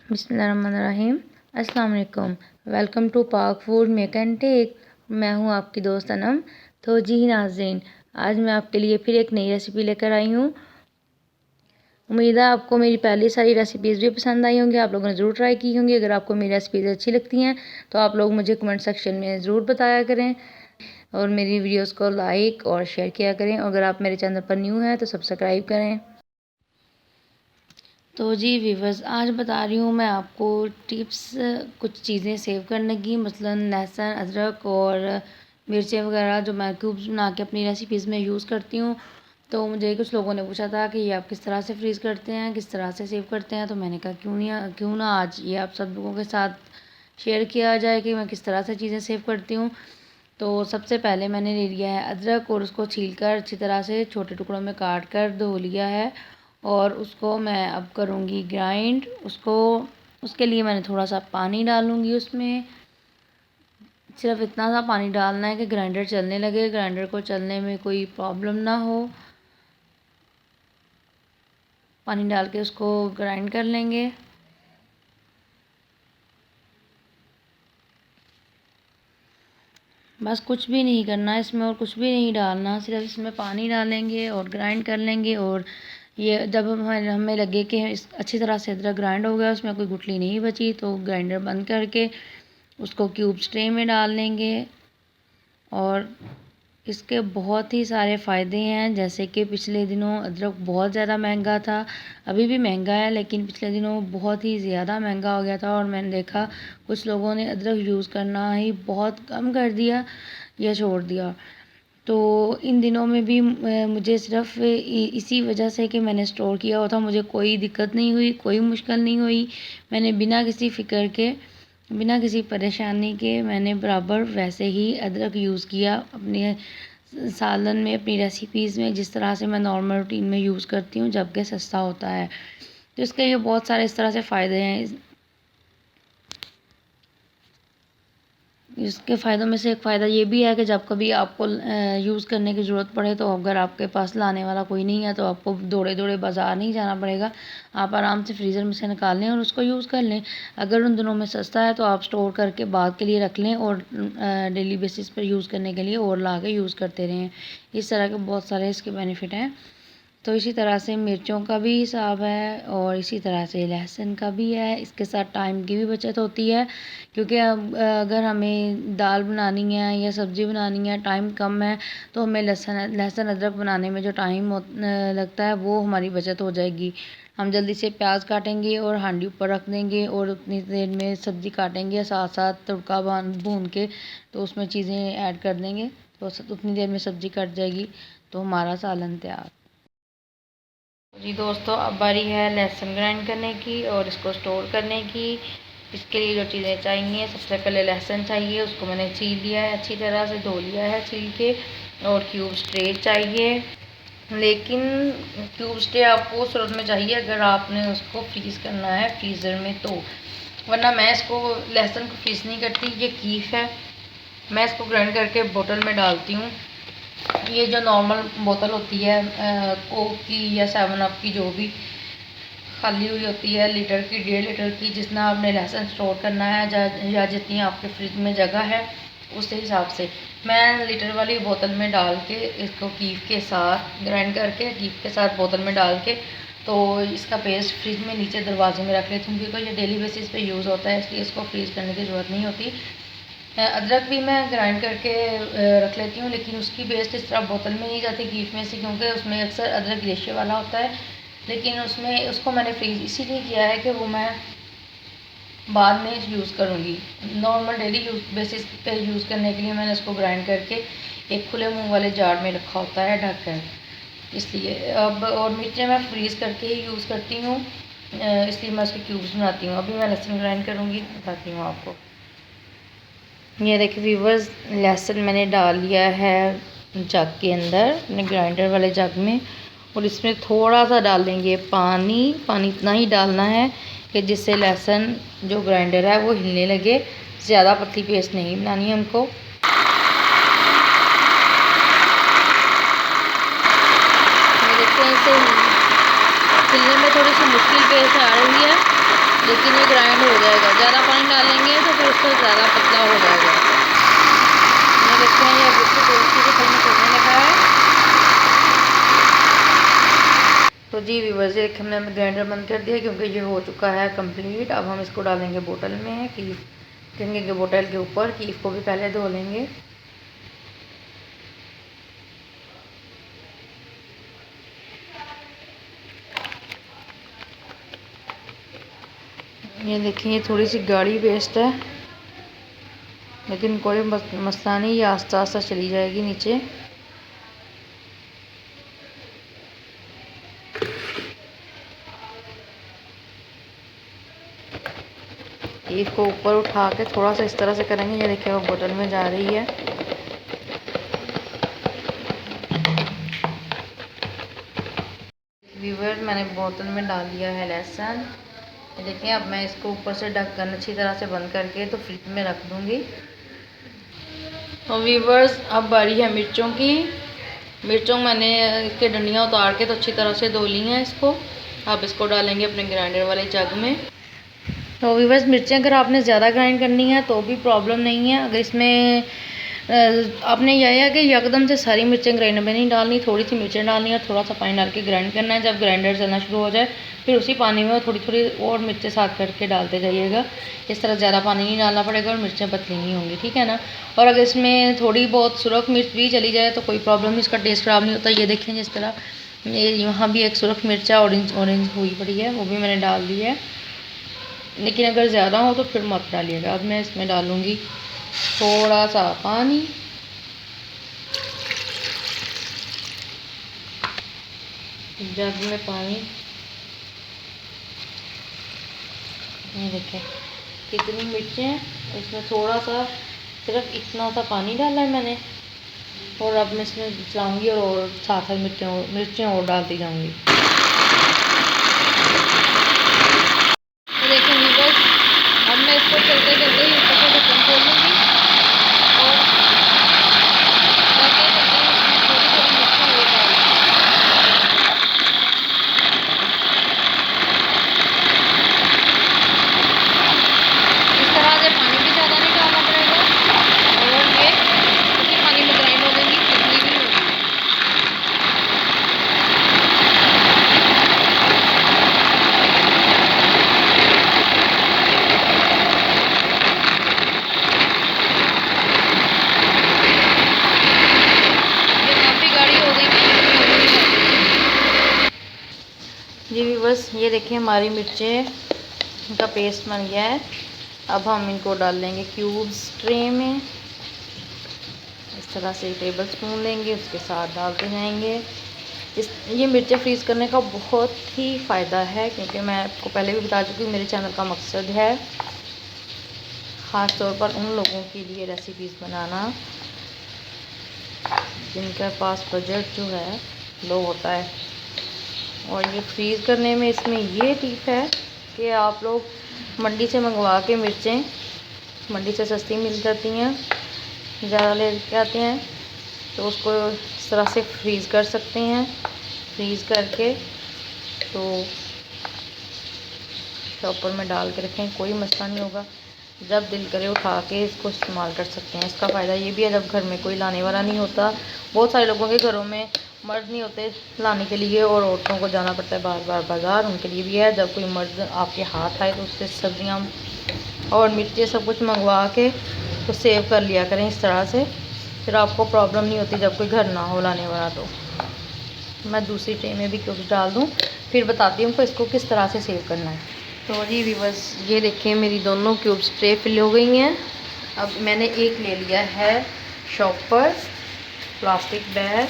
बिस्मिल्लाहिर्रहमानिर्रहीम। अस्सलाम वालेकुम। वेलकम टू पाक फूड मेक एंड टेक। मैं हूँ आपकी दोस्त अनम। तो जी नाज़रीन, आज मैं आपके लिए फिर एक नई रेसिपी लेकर आई हूँ। उम्मीद है आपको मेरी पहली सारी रेसिपीज़ भी पसंद आई होंगी, आप लोगों ने ज़रूर ट्राई की होंगी। अगर आपको मेरी रेसिपीज़ अच्छी लगती हैं तो आप लोग मुझे कमेंट सेक्शन में ज़रूर बताया करें और मेरी वीडियोज़ को लाइक और शेयर किया करें। अगर आप मेरे चैनल पर न्यू हैं तो सब्सक्राइब करें। तो जी व्यूवर्स, आज बता रही हूँ मैं आपको टिप्स कुछ चीज़ें सेव करने की, मसलन लहसुन, अदरक और मिर्चें वगैरह जो मैं क्यूब्स बना के अपनी रेसिपीज़ में यूज़ करती हूँ। तो मुझे कुछ लोगों ने पूछा था कि ये आप किस तरह से फ्रीज़ करते हैं, किस तरह से सेव करते हैं। तो मैंने कहा क्यों ना आज ये आप सब लोगों के साथ शेयर किया जाए कि मैं किस तरह से चीज़ें सेव करती हूँ। तो सबसे पहले मैंने ले लिया है अदरक और उसको छील कर अच्छी तरह से छोटे टुकड़ों में काट कर धो लिया है और उसको मैं अब करूँगी ग्राइंड। उसके लिए मैंने थोड़ा सा पानी डालूँगी उसमें। सिर्फ इतना सा पानी डालना है कि ग्राइंडर चलने लगे, ग्राइंडर को चलने में कोई प्रॉब्लम ना हो। पानी डाल के उसको ग्राइंड कर लेंगे। बस कुछ भी नहीं करना इसमें और कुछ भी नहीं डालना, सिर्फ इसमें पानी डालेंगे और ग्राइंड कर लेंगे। और ये जब हमें लगे कि अच्छी तरह से अदरक ग्राइंड हो गया, उसमें कोई गुठली नहीं बची, तो ग्राइंडर बंद करके उसको क्यूब्स ट्रे में डाल लेंगे। और इसके बहुत ही सारे फ़ायदे हैं, जैसे कि पिछले दिनों अदरक बहुत ज़्यादा महंगा था, अभी भी महंगा है, लेकिन पिछले दिनों बहुत ही ज़्यादा महंगा हो गया था और मैंने देखा कुछ लोगों ने अदरक यूज़ करना ही बहुत कम कर दिया या छोड़ दिया। तो इन दिनों में भी मुझे सिर्फ इसी वजह से कि मैंने स्टोर किया हुआ था, मुझे कोई दिक्कत नहीं हुई, कोई मुश्किल नहीं हुई। मैंने बिना किसी फ़िक्र के, बिना किसी परेशानी के मैंने बराबर वैसे ही अदरक यूज़ किया अपने सालन में, अपनी रेसिपीज़ में, जिस तरह से मैं नॉर्मल रूटीन में यूज़ करती हूँ जबकि सस्ता होता है। तो इसके ये बहुत सारे इस तरह से फ़ायदे हैं। इसके फ़ायदों में से एक फ़ायदा ये भी है कि जब कभी आपको यूज़ करने की ज़रूरत पड़े, तो अगर आपके पास लाने वाला कोई नहीं है तो आपको दौड़े दौड़े बाज़ार नहीं जाना पड़ेगा। आप आराम से फ्रीज़र में से निकाल लें और उसको यूज़ कर लें। अगर उन दिनों में सस्ता है तो आप स्टोर करके बाद के लिए रख लें और डेली बेसिस पर यूज़ करने के लिए और ला के यूज़ करते रहें। इस तरह के बहुत सारे इसके बेनिफिट हैं। तो इसी तरह से मिर्चों का भी हिसाब है और इसी तरह से लहसुन का भी है। इसके साथ टाइम की भी बचत होती है, क्योंकि अब अगर हमें दाल बनानी है या सब्ज़ी बनानी है, टाइम कम है, तो हमें लहसुन अदरक बनाने में जो टाइम लगता है वो हमारी बचत हो जाएगी। हम जल्दी से प्याज काटेंगे और हांडी ऊपर रख देंगे और उतनी देर में सब्ज़ी काटेंगे, साथ साथ तड़का भून के तो उसमें चीज़ें ऐड कर देंगे, तो उतनी देर में सब्ज़ी कट जाएगी, तो हमारा सालन तैयार। जी दोस्तों, अब बारी है लहसुन ग्राइंड करने की और इसको स्टोर करने की। इसके लिए जो चीज़ें चाहिए, सबसे पहले लहसुन चाहिए, उसको मैंने छील लिया है, अच्छी तरह से धो लिया है छील के। और क्यूब्स ट्रे चाहिए, लेकिन क्यूब्स ट्रे आपको उस सूरत में चाहिए अगर आपने उसको फ्रीज़ करना है फ्रीज़र में, तो वरना मैं इसको लहसुन को फ्रीज़ नहीं करती, ये कीफ है। मैं इसको ग्राइंड करके बोतल में डालती हूँ। ये जो नॉर्मल बोतल होती है कोक की या 7 अप की, जो भी खाली हुई होती है, लीटर की, 1.5 लीटर की, जितना आपने लहसुन स्टोर करना है या जितनी आपके फ्रिज में जगह है उस हिसाब से मैं लीटर वाली बोतल में डाल के इसको कीफ के साथ ग्राइंड करके कीफ के साथ बोतल में डाल के तो इसका पेस्ट फ्रिज में नीचे दरवाजे में रख लेती हूँ, क्योंकि ये डेली बेसिस पे यूज़ होता है, इसलिए इसको फ्रीज़ करने की ज़रूरत नहीं होती। अदरक भी मैं ग्राइंड करके रख लेती हूँ, लेकिन उसकी पेस्ट इस तरह बोतल में नहीं जाती कीफ में से, क्योंकि उसमें अक्सर अदरक रेशे वाला होता है। लेकिन उसमें उसको मैंने फ्रीज़ इसीलिए किया है कि वो मैं बाद में यूज़ करूँगी। नॉर्मल डेली यूज़ बेसिस पे यूज़ करने के लिए मैंने उसको ग्राइंड करके एक खुले मुँह वाले जार में रखा होता है ढक कर, इसलिए। अब और मिर्चें मैं फ्रीज़ करके ही यूज़ करती हूँ, इसलिए मैं उसके क्यूब्स बनाती हूँ। अभी मैं लहसुन ग्राइंड करूँगी, बताती हूँ आपको। ये देखिए व्यूवर्स, लहसुन मैंने डाल लिया है जग के अंदर, अपने ग्राइंडर वाले जग में, और इसमें थोड़ा सा डाल देंगे पानी। पानी इतना ही डालना है कि जिससे लहसुन जो ग्राइंडर है वो हिलने लगे। ज़्यादा पतली पेस्ट नहीं बनानी है हमको। ये देखते हैं, इसे हिलने में थोड़ी सी मुश्किल पेश आ रही है, लेकिन ये ग्राइंड हो जाएगा। ज़्यादा पानी डालेंगे तो फिर उससे ज़्यादा पतला हो जाएगा। ये देखते हैं, ये अब इसको थोड़ी सी खत्म करने लगा है। तो जी व्यूअर्स, ये हमने ग्राइंडर बंद कर दिया क्योंकि ये हो चुका है कंप्लीट। अब हम इसको डालेंगे बोतल में, कीफ रखेंगे बोतल के ऊपर। कीफ को भी पहले धो लेंगे। ये देखिए, ये थोड़ी सी गाढ़ी पेस्ट है, लेकिन कोई मसला नहीं, ये आस्ता आस्ता चली जाएगी नीचे। इसको ऊपर उठा के थोड़ा सा इस तरह से करेंगे। ये देखिए, वो बोतल में जा रही है। व्यूअर, मैंने बोतल में डाल दिया है लहसुन। ये देखिए, अब मैं इसको ऊपर से ढक्कन अच्छी तरह से बंद करके तो फ्रिज में रख दूँगी। तो व्यूअर्स, अब बारी है मिर्चों की। मिर्चों मैंने इसके डंडियाँ उतार के तो अच्छी तरह से धो ली हैं इसको। अब इसको डालेंगे अपने ग्राइंडर वाले जग में। तो व्यूअर्स, मिर्चें अगर आपने ज़्यादा ग्राइंड करनी है तो भी प्रॉब्लम नहीं है। अगर इसमें आपने यह है कि एकदम से सारी मिर्चें ग्राइंडर में नहीं डालनी, थोड़ी सी मिर्चें डालनी है और थोड़ा सा पानी डाल के ग्राइंड करना है। जब ग्राइंडर चलना शुरू हो जाए फिर उसी पानी में थोड़ी थोड़ी और मिर्चें साथ करके डालते जाइएगा। इस तरह ज़्यादा पानी नहीं डालना पड़ेगा और मिर्चें पतली नहीं होंगी, ठीक है ना। और अगर इसमें थोड़ी बहुत सुरख मिर्च भी चली जाए तो कोई प्रॉब्लम नहीं, इसका टेस्ट ख़राब नहीं होता। ये देखें, जिस तरह ये यहाँ भी एक सुरख मिर्चा ऑरेंज ऑरेंज हुई पड़ी है, वो भी मैंने डाल दी है। लेकिन अगर ज़्यादा हो तो फिर मत डालिएगा। अब मैं इसमें डालूँगी थोड़ा सा पानी। जग में पानी, ये देखें कितनी मिर्चें हैं, इसमें थोड़ा सा सिर्फ इतना सा पानी डाला है मैंने। और अब मैं इसमें चलाऊँगी और साथ साथ मिर्चें और डालती जाऊँगी। तो देखें व्यूअर्स, अब मैं इसको चलते चलते ही ऊपर से ढक्कन खोल लूँगी और चलते चलते इसमें थोड़ी थोड़ी मिर्चें और डालूँगी। इस तरह से पानी भी ज़्यादा नहीं डालना पड़ेगा और ये उसी पानी में ग्राइंड हो जाएगी, पतली भी होगी। ये काफ़ी गाढ़ी हो गई, जी बस ये देखिए हमारी मिर्चें का पेस्ट बन गया है। अब हम इनको डाल लेंगे क्यूब्स ट्रे में। इस तरह से टेबल स्पून लेंगे, उसके साथ डालते जाएंगे। ये मिर्चें फ्रीज़ करने का बहुत ही फ़ायदा है, क्योंकि मैं आपको पहले भी बता चुकी हूँ, मेरे चैनल का मकसद है ख़ास तौर पर उन लोगों के लिए रेसिपीज़ बनाना जिनके पास बजट जो है लो होता है। और ये फ्रीज़ करने में इसमें ये टिप है कि आप लोग मंडी से मंगवा के मिर्चें, मंडी से सस्ती मिल जाती हैं, ज़्यादा ले के आते हैं तो उसको इस तरह से फ्रीज़ कर सकते हैं। फ्रीज़ करके तो चॉपर में डाल के रखें, कोई मसला नहीं होगा। जब दिल करे उठा के इसको इस्तेमाल कर सकते हैं। इसका फ़ायदा ये भी है, जब घर में कोई लाने वाला नहीं होता, बहुत सारे लोगों के घरों में मर्द नहीं होते लाने के लिए और औरतों को जाना पड़ता है बार बार बाज़ार, उनके लिए भी है। जब कोई मर्द आपके हाथ आए तो उससे सब्जियां और मिर्चें सब कुछ मंगवा के तो सेव कर लिया करें इस तरह से, फिर आपको प्रॉब्लम नहीं होती जब कोई घर ना हो लाने वाला। तो मैं दूसरी ट्रे में भी कुछ डाल दूँ, फिर बताती हूँ कि इसको किस तरह से सेव करना है। तो जी व्यूअर्स, ये देखिए मेरी दोनों क्यूब्स ट्रे फिल हो गई हैं। अब मैंने एक ले लिया है शॉपर प्लास्टिक बैग।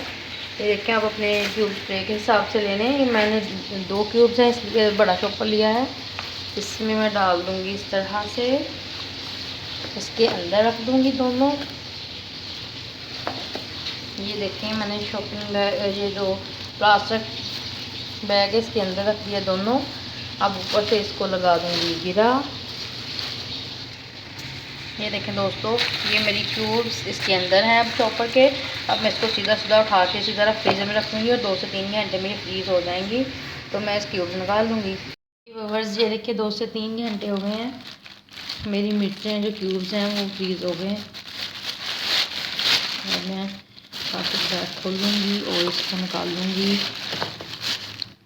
ये देखें, आप अपने क्यूब्स ट्रे के हिसाब से ले लें। मैंने 2 क्यूब्स हैं इसलिए बड़ा शॉपर लिया है। इसमें मैं डाल दूँगी इस तरह से, इसके अंदर रख दूँगी दोनों। ये देखें मैंने शॉपिंग बैग, ये जो प्लास्टिक बैग है इसके अंदर रख दिया दोनों। अब ऊपर से इसको लगा दूँगी गिरा। ये देखें दोस्तों, ये मेरी क्यूब्स इसके अंदर हैं अब चॉपर के। अब मैं इसको सीधा सीधा उठा के इसी तरह फ्रीज़र में रख दूँगी और 2 से 3 घंटे में ये फ्रीज़ हो जाएंगी। तो मैं इस क्यूब्स निकाल दूँगी। व्यूअर्स ये देखिए 2 से 3 घंटे हो गए हैं, मेरी मिर्चें जो क्यूब्स हैं वो फ्रीज़ हो गए हैं। और मैं काफ़ी बैग खोल लूँगी और इसको निकाल लूँगी।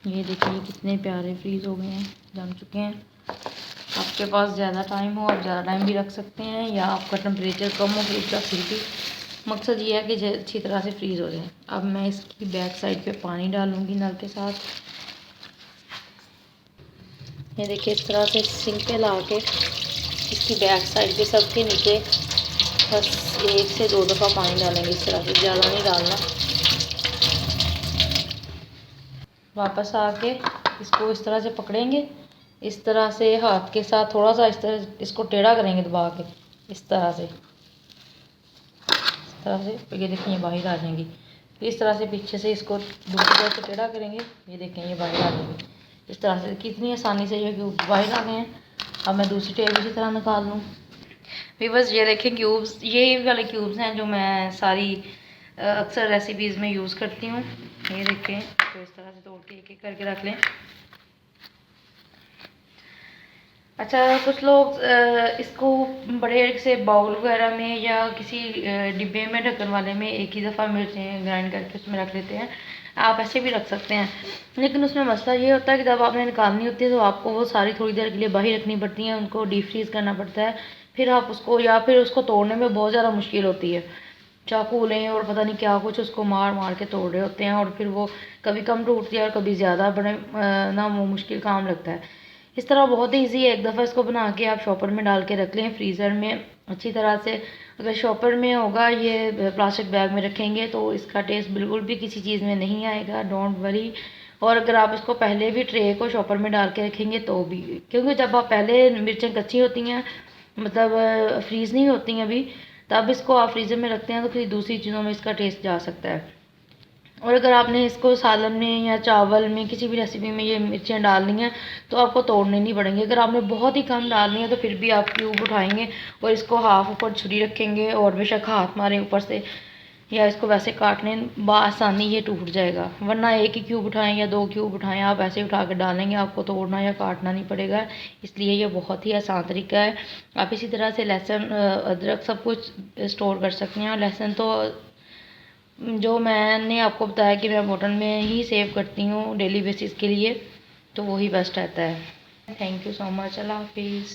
ये देखिए कितने प्यारे फ्रीज़ हो गए हैं, जम चुके हैं। आपके पास ज़्यादा टाइम हो आप ज़्यादा टाइम भी रख सकते हैं, या आपका टेम्परेचर कम हो फ्रिज का, फिर भी मकसद ये है कि अच्छी तरह से फ्रीज़ हो जाए। अब मैं इसकी बैक साइड पे पानी डालूँगी नल के साथ। ये देखिए इस तरह से सिंक पे ला के इसकी बैक साइड पे सबके नीचे बस 1 से 2 दफ़ा पानी डालेंगे, इस तरह से, ज़्यादा नहीं डालना। वापस आके इसको इस तरह से पकड़ेंगे, इस तरह से हाथ के साथ थोड़ा सा इस तरह इसको टेढ़ा करेंगे दबा के, इस तरह से ये देखें ये बाहर आ जाएंगी। इस तरह से पीछे से इसको दूसरी तरफ से टेढ़ा करेंगे, ये देखें ये बाहर आ जाएंगी। इस तरह से कितनी आसानी से ये क्यूब बाहर आ गए हैं। अब मैं दूसरी टेप इसी तरह निकाल लूँ। भी बस ये देखें क्यूब्स, ये वाले क्यूब्स हैं जो मैं सारी अक्सर रेसिपीज़ में यूज़ करती हूँ। ये देखें, तो इस तरह से तोड़ के एक एक करके रख लें। अच्छा, कुछ लोग इसको बड़े से बाउल वगैरह में या किसी डिब्बे में ढक्कन वाले में एक ही दफ़ा मिर्चें ग्राइंड करके उसमें रख लेते हैं। आप ऐसे भी रख सकते हैं, लेकिन उसमें मसला ये होता है कि जब आपने निकालनी होती है तो आपको वो सारी थोड़ी देर के लिए बाहर रखनी पड़ती हैं, उनको डीप फ्रीज़ करना पड़ता है। फिर आप उसको या फिर उसको तोड़ने में बहुत ज़्यादा मुश्किल होती है। चाकू लें और पता नहीं क्या कुछ उसको मार मार के तोड़ रहे होते हैं, और फिर वो कभी कम टूटती है और कभी ज़्यादा, बड़े ना वो मुश्किल काम लगता है। इस तरह बहुत ही ईजी है, एक दफ़ा इसको बना के आप शॉपर में डाल के रख लें फ्रीज़र में अच्छी तरह से। अगर शॉपर में होगा, ये प्लास्टिक बैग में रखेंगे तो इसका टेस्ट बिल्कुल भी किसी चीज़ में नहीं आएगा, डोंट वरी। और अगर आप इसको पहले भी ट्रे को शॉपर में डाल के रखेंगे तो भी, क्योंकि जब आप पहले मिर्चें कच्ची होती हैं, मतलब फ्रीज़ नहीं होती हैं अभी, तब इसको आप फ्रीज़र में रखते हैं तो फिर दूसरी चीज़ों में इसका टेस्ट जा सकता है। और अगर आपने इसको सालन में या चावल में किसी भी रेसिपी में ये मिर्चें डालनी हैं तो आपको तोड़ने नहीं पड़ेंगे। अगर आपने बहुत ही कम डालनी है तो फिर भी आप क्यूब उठाएंगे और इसको हाफ ऊपर छुरी रखेंगे और बेशक हाथ मारें ऊपर से, या इसको वैसे काटने बआसानी ये टूट जाएगा। वरना एक ही क्यूब उठाएं या 2 क्यूब उठाएं, आप ऐसे उठा कर डालेंगे, आपको तोड़ना या काटना नहीं पड़ेगा। इसलिए ये बहुत ही आसान तरीका है। आप इसी तरह से लहसुन, अदरक सब कुछ स्टोर कर सकते हैं। और लहसुन तो जो मैंने आपको बताया कि मैं बोतल में ही सेव करती हूँ डेली बेसिस के लिए, तो वही बेस्ट रहता है। Thank you so much. अल्लाह हाफिज़।